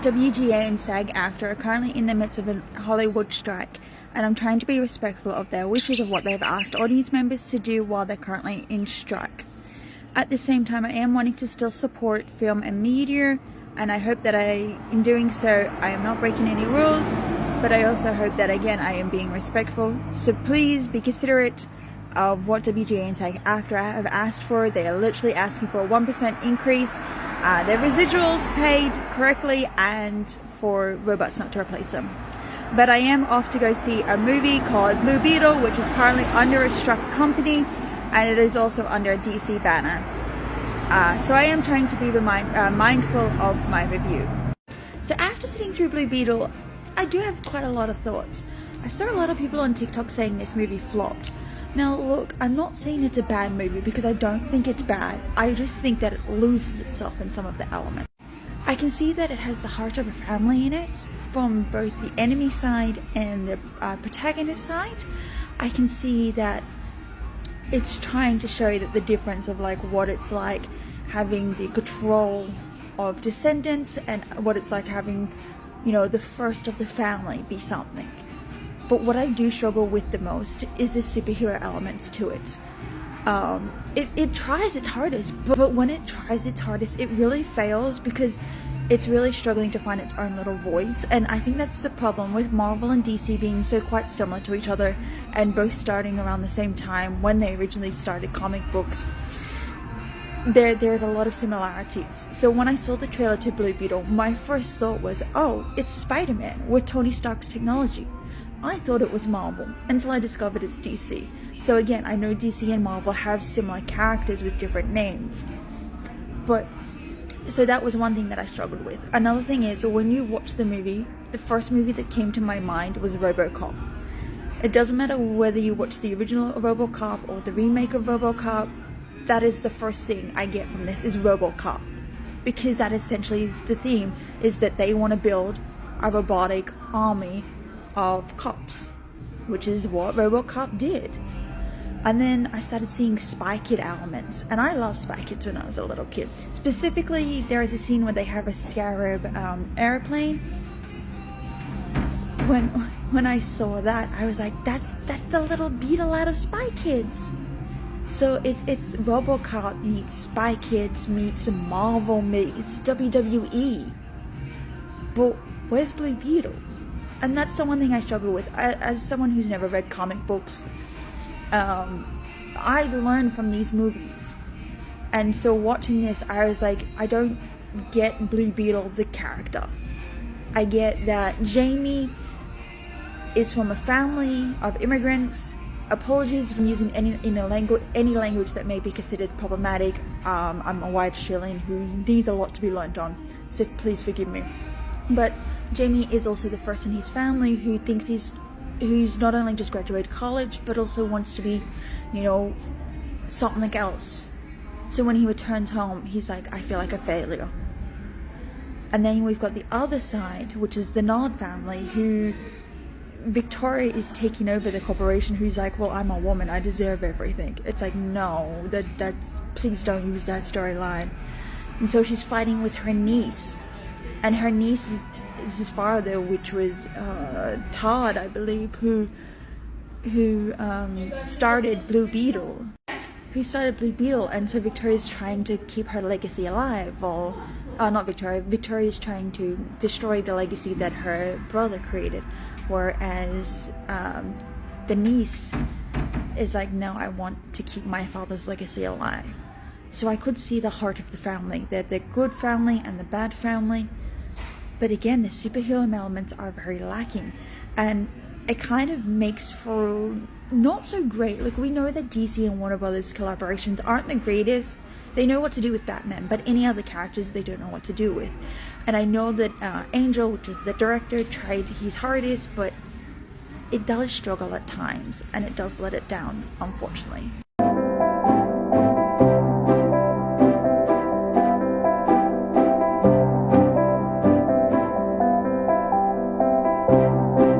WGA and SAG-AFTRA are currently in the midst of a Hollywood strike, and I'm trying to be respectful of their wishes of what they've asked audience members to do while they're currently in strike. At the same time, I am wanting to still support film and media, and I hope that in doing so, I am not breaking any rules, but I also hope that, again, I am being respectful. So please be considerate of what WGA and SAG-AFTRA have asked for. They are literally asking for a 1% increase, their residuals paid correctly, and for robots not to replace them. But I am off to go see a movie called Blue Beetle, which is currently under a struck company, and it is also under a DC banner. So I am trying to be mindful of my review. So after sitting through Blue Beetle, I do have quite a lot of thoughts. I saw a lot of people on TikTok saying this movie flopped. Now look, I'm not saying it's a bad movie because I don't think it's bad. I just think that it loses itself in some of the elements. I can see that it has the heart of a family in it, from both the enemy side and the protagonist side. I can see that it's trying to show that the difference of like what it's like having the control of descendants and what it's like having, you know, the first of the family be something. But what I do struggle with the most is the superhero elements to it. It tries its hardest, but when it tries its hardest, it really fails because it's really struggling to find its own little voice. And I think that's the problem with Marvel and DC being so quite similar to each other, and both starting around the same time when they originally started comic books. There's a lot of similarities. So when I saw the trailer to Blue Beetle, my first thought was, oh, it's Spider-Man with Tony Stark's technology. I thought it was Marvel until I discovered it's DC. So again, I know DC and Marvel have similar characters with different names. But, so that was one thing that I struggled with. Another thing is, when you watch the movie, the first movie that came to my mind was RoboCop. It doesn't matter whether you watch the original RoboCop or the remake of RoboCop, that is the first thing I get from this, is RoboCop. Because that essentially, the theme is that they want to build a robotic army of cops, which is what RoboCop did. And then I started seeing Spy Kid elements, and I loved Spy Kids when I was a little kid. Specifically, there is a scene where they have a Scarab airplane. When I saw that, I was like, that's the little Beetle out of Spy Kids. So it's RoboCop meets Spy Kids meets Marvel meets WWE. But where's Blue Beetle? And that's the one thing I struggle with. As someone who's never read comic books, I learn from these movies. And so watching this, I was like, I don't get Blue Beetle, the character. I get that Jamie is from a family of immigrants. Apologies if I'm using any language that may be considered problematic. I'm a white Australian who needs a lot to be learned on, so please forgive me. But Jamie is also the first in his family who thinks who's not only just graduated college, but also wants to be, you know, something else. So when he returns home, he's like, I feel like a failure. And then we've got the other side, which is the Nod family, who Victoria is taking over the corporation, who's like, well, I'm a woman, I deserve everything. It's like, no, that's please don't use that storyline. And so she's fighting with her niece. And her niece is his father, which was Todd, I believe, who started Blue Beetle. And so Victoria's trying to keep her legacy alive, or not Victoria. Victoria's trying to destroy the legacy that her brother created, whereas the niece is like, no, I want to keep my father's legacy alive. So I could see the heart of the family, the good family and the bad family. But again, the superhero elements are very lacking, and it kind of makes for not so great. Like, we know that DC and Warner Brothers collaborations aren't the greatest. They know what to do with Batman, but any other characters they don't know what to do with. And I know that Angel, which is the director, tried his hardest, but it does struggle at times, and it does let it down, unfortunately.